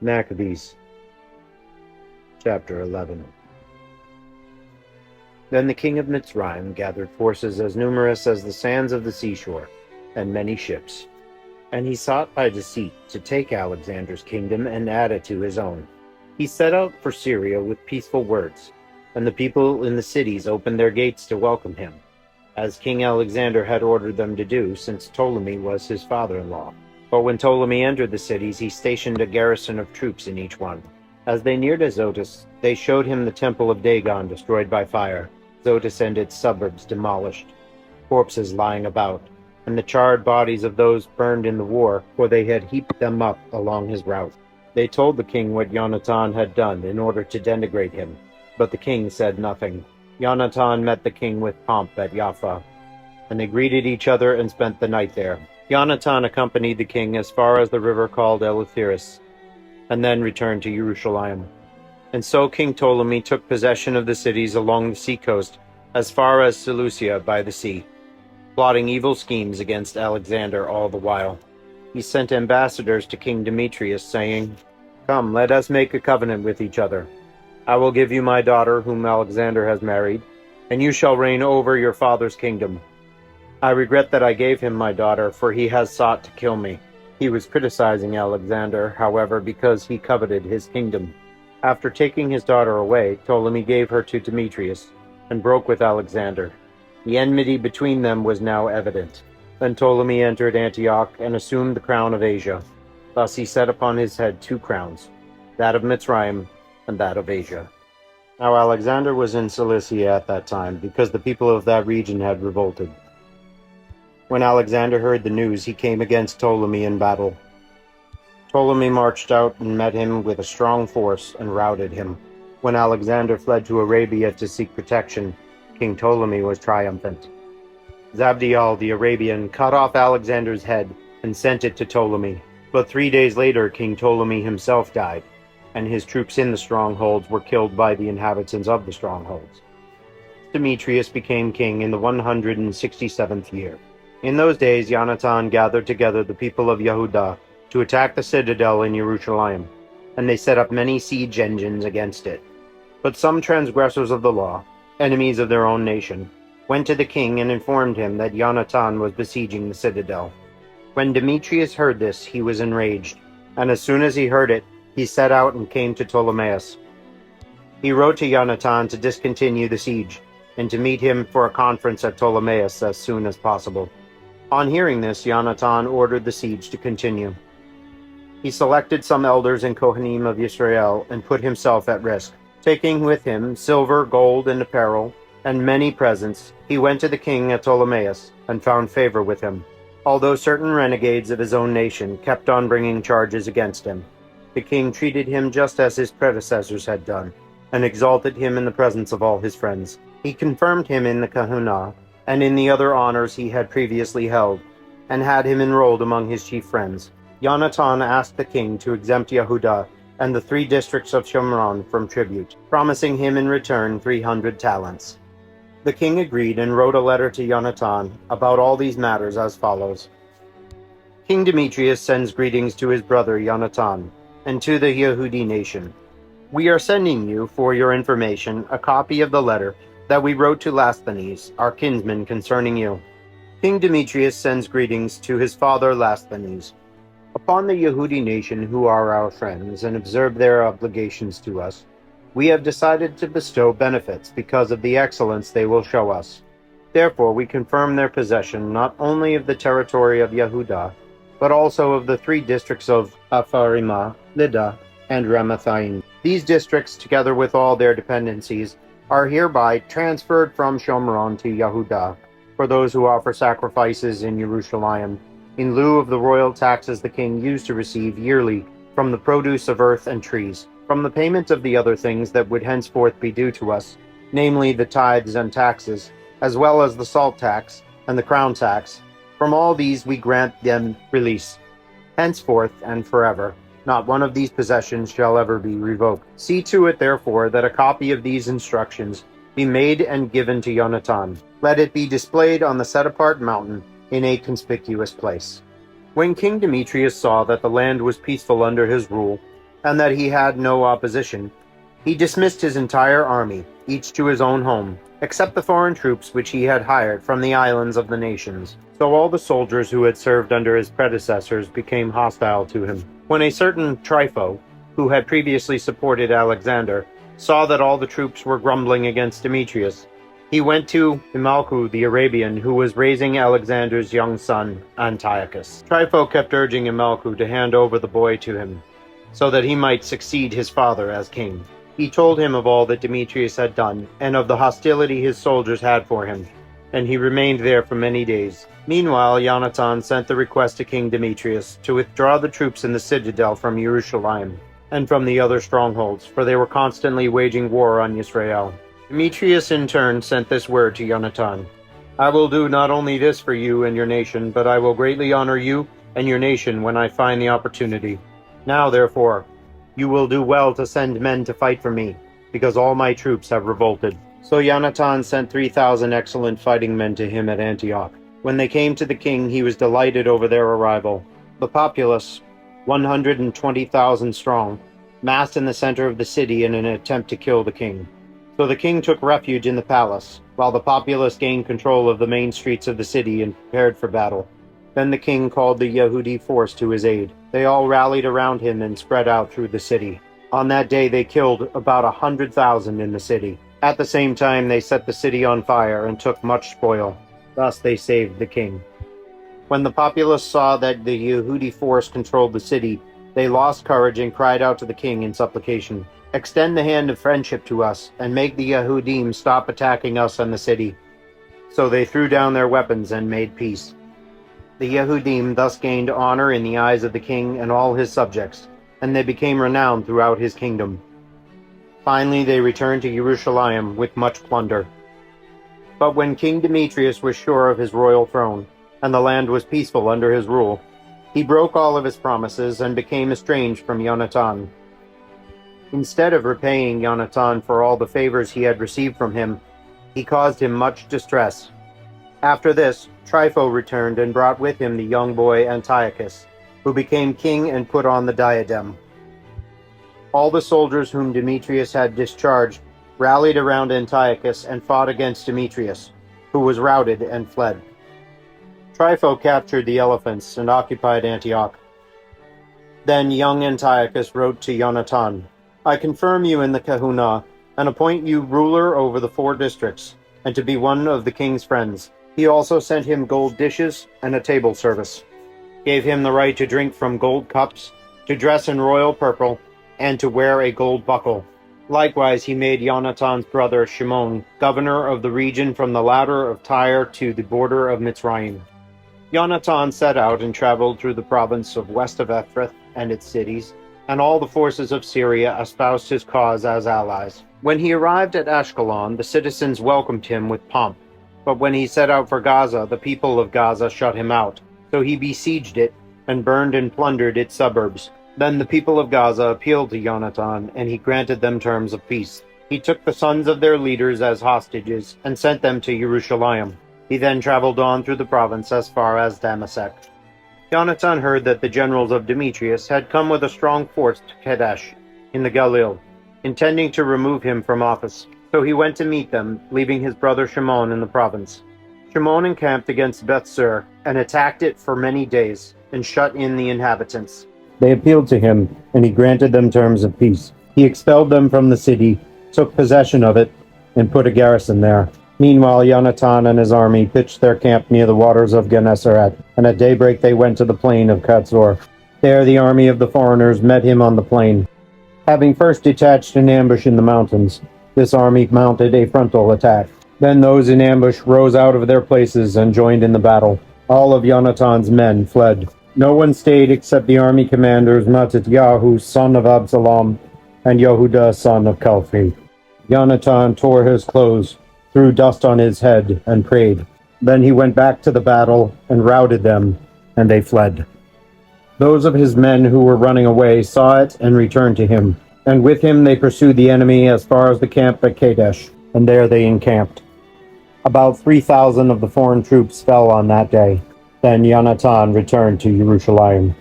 Maccabees, chapter 11. Then the king of Mitzrayim gathered forces as numerous as the sands of the seashore, and many ships. And he sought by deceit to take Alexander's kingdom and add it to his own. He set out for Syria with peaceful words, and the people in the cities opened their gates to welcome him, as King Alexander had ordered them to do, since Ptolemy was his father-in-law. But when Ptolemy entered the cities, he stationed a garrison of troops in each one. As they neared Azotus, they showed him the temple of Dagon destroyed by fire, Azotus and its suburbs demolished, corpses lying about, and the charred bodies of those burned in the war, for they had heaped them up along his route. They told the king what Jonathan had done in order to denigrate him, but the king said nothing. Jonathan met the king with pomp at Jaffa, and they greeted each other and spent the night there. Jonathan accompanied the king as far as the river called Eleutheris, and then returned to Jerusalem. And so King Ptolemy took possession of the cities along the seacoast as far as Seleucia by the sea, plotting evil schemes against Alexander all the while. He sent ambassadors to King Demetrius, saying, "Come, let us make a covenant with each other. I will give you my daughter, whom Alexander has married, and you shall reign over your father's kingdom. I regret that I gave him my daughter, for he has sought to kill me." He was criticizing Alexander, however, because he coveted his kingdom. After taking his daughter away, Ptolemy gave her to Demetrius, and broke with Alexander. The enmity between them was now evident. Then Ptolemy entered Antioch, and assumed the crown of Asia. Thus he set upon his head two crowns, that of Mitzrayim, and that of Asia. Now Alexander was in Cilicia at that time, because the people of that region had revolted. When Alexander heard the news, he came against Ptolemy in battle. Ptolemy marched out and met him with a strong force and routed him. When Alexander fled to Arabia to seek protection, King Ptolemy was triumphant. Zabdiel the Arabian cut off Alexander's head and sent it to Ptolemy. But 3 days later, King Ptolemy himself died, and his troops in the strongholds were killed by the inhabitants of the strongholds. Demetrius became king in the 167th year. In those days, Jonathan gathered together the people of Yehudah to attack the citadel in Jerusalem, and they set up many siege engines against it. But some transgressors of the law, enemies of their own nation, went to the king and informed him that Jonathan was besieging the citadel. When Demetrius heard this, he was enraged, and as soon as he heard it, he set out and came to Ptolemais. He wrote to Jonathan to discontinue the siege, and to meet him for a conference at Ptolemais as soon as possible. On hearing this, Jonathan ordered the siege to continue. He selected some elders and Kohanim of Israel and put himself at risk. Taking with him silver, gold, and apparel, and many presents, he went to the king at Ptolemais and found favor with him, although certain renegades of his own nation kept on bringing charges against him. The king treated him just as his predecessors had done, and exalted him in the presence of all his friends. He confirmed him in the kahuna, and in the other honors he had previously held, and had him enrolled among his chief friends. Jonathan asked the king to exempt Yehudah and the 3 districts of Shomron from tribute, promising him in return 300 talents. The king agreed and wrote a letter to Jonathan about all these matters as follows. King Demetrius sends greetings to his brother Jonathan, and to the Yehudi nation. We are sending you, for your information, a copy of the letter that we wrote to Lasthenes, our kinsman, concerning you. King Demetrius sends greetings to his father Lasthenes. Upon the Yehudi nation, who are our friends and observe their obligations to us, we have decided to bestow benefits because of the excellence they will show us. Therefore, we confirm their possession not only of the territory of Yehudah, but also of the 3 districts of Apharimah, Lydda, and Ramathaim. These districts, together with all their dependencies, are hereby transferred from Shomron to Yehudah for those who offer sacrifices in Jerusalem, in lieu of the royal taxes the king used to receive yearly from the produce of earth and trees, from the payment of the other things that would henceforth be due to us, namely the tithes and taxes, as well as the salt tax and the crown tax. From all these we grant them release, henceforth and forever. Not one of these possessions shall ever be revoked. See to it, therefore, that a copy of these instructions be made and given to Jonathan. Let it be displayed on the set-apart mountain in a conspicuous place. When King Demetrius saw that the land was peaceful under his rule, and that he had no opposition, he dismissed his entire army, each to his own home, except the foreign troops which he had hired from the islands of the nations. So all the soldiers who had served under his predecessors became hostile to him. When a certain Trypho, who had previously supported Alexander, saw that all the troops were grumbling against Demetrius, he went to Himalcu the Arabian, who was raising Alexander's young son, Antiochus. Trypho kept urging Himalcu to hand over the boy to him, so that he might succeed his father as king. He told him of all that Demetrius had done, and of the hostility his soldiers had for him, and he remained there for many days. Meanwhile, Jonathan sent the request to King Demetrius to withdraw the troops in the citadel from Jerusalem and from the other strongholds, for they were constantly waging war on Israel. Demetrius in turn sent this word to Jonathan: I will do not only this for you and your nation, but I will greatly honor you and your nation when I find the opportunity. Now, therefore, you will do well to send men to fight for me, because all my troops have revolted. So Jonathan sent 3,000 excellent fighting men to him at Antioch. When they came to the king, he was delighted over their arrival. The populace, 120,000 strong, massed in the center of the city in an attempt to kill the king. So the king took refuge in the palace, while the populace gained control of the main streets of the city and prepared for battle. Then the king called the Yehudi force to his aid. They all rallied around him and spread out through the city. On that day they killed about 100,000 in the city. At the same time they set the city on fire and took much spoil. Thus they saved the king. When the populace saw that the Yehudi force controlled the city, they lost courage and cried out to the king in supplication, Extend the hand of friendship to us, and make the Yehudim stop attacking us and the city. So they threw down their weapons and made peace. The Yehudim thus gained honor in the eyes of the king and all his subjects, and they became renowned throughout his kingdom. Finally they returned to Jerusalem with much plunder. But when King Demetrius was sure of his royal throne, and the land was peaceful under his rule, he broke all of his promises and became estranged from Jonathan. Instead of repaying Jonathan for all the favors he had received from him, he caused him much distress. After this, Trypho returned and brought with him the young boy Antiochus, who became king and put on the diadem. All the soldiers whom Demetrius had discharged rallied around Antiochus and fought against Demetrius, who was routed and fled. Trypho captured the elephants and occupied Antioch. Then young Antiochus wrote to Jonathan, I confirm you in the kahuna, and appoint you ruler over the 4 districts, and to be one of the king's friends. He also sent him gold dishes and a table service, gave him the right to drink from gold cups, to dress in royal purple, and to wear a gold buckle. Likewise he made Jonathan's brother Shimon governor of the region from the ladder of Tyre to the border of Mitzrayim. Jonathan set out and traveled through the province of west of Ephrath and its cities, and all the forces of Syria espoused his cause as allies. When he arrived at Ashkelon, the citizens welcomed him with pomp. But when he set out for Gaza, the people of Gaza shut him out. So he besieged it, and burned and plundered its suburbs. Then the people of Gaza appealed to Jonathan, and he granted them terms of peace. He took the sons of their leaders as hostages, and sent them to Jerusalem. He then traveled on through the province as far as Damascus. Jonathan heard that the generals of Demetrius had come with a strong force to Kadesh, in the Galilee, intending to remove him from office. So he went to meet them, leaving his brother Shimon in the province. Shimon encamped against Bethsur, and attacked it for many days, and shut in the inhabitants. They appealed to him, and he granted them terms of peace. He expelled them from the city, took possession of it, and put a garrison there. Meanwhile, Jonathan and his army pitched their camp near the waters of Gennesaret, and at daybreak they went to the plain of Katzor. There the army of the foreigners met him on the plain. Having first detached an ambush in the mountains, this army mounted a frontal attack. Then those in ambush rose out of their places and joined in the battle. All of Jonathan's men fled. No one stayed except the army commanders Mattityahu, son of Absalom, and Yehuda, son of Calphi. Jonathan tore his clothes, threw dust on his head, and prayed. Then he went back to the battle and routed them, and they fled. Those of his men who were running away saw it and returned to him, and with him they pursued the enemy as far as the camp at Kadesh, and there they encamped. About 3,000 of the foreign troops fell on that day. Then Jonathan returned to Jerusalem.